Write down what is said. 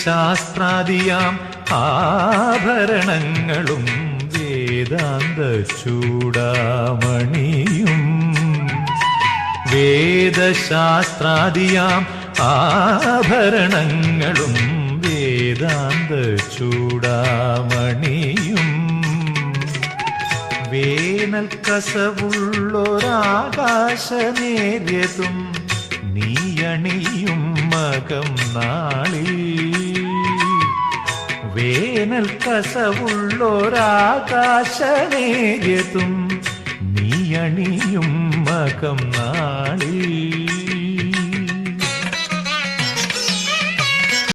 വേദശാസ്ത്രാദിയാം ആഭരണങ്ങളും വേദാന്ത ചൂടാമണിയും വേദശാസ്ത്രാദിയാം ആഭരണങ്ങളും വേദാന്ത ചൂടാമണിയും വേനൽ കസവുള്ളൊരാകാശനേര്യതും നീയണിയും മകം നാളിൽ വേനൽ കസവുള്ളൊരാകാശനേര്യതും നീയണിയും മകം നാളിൽ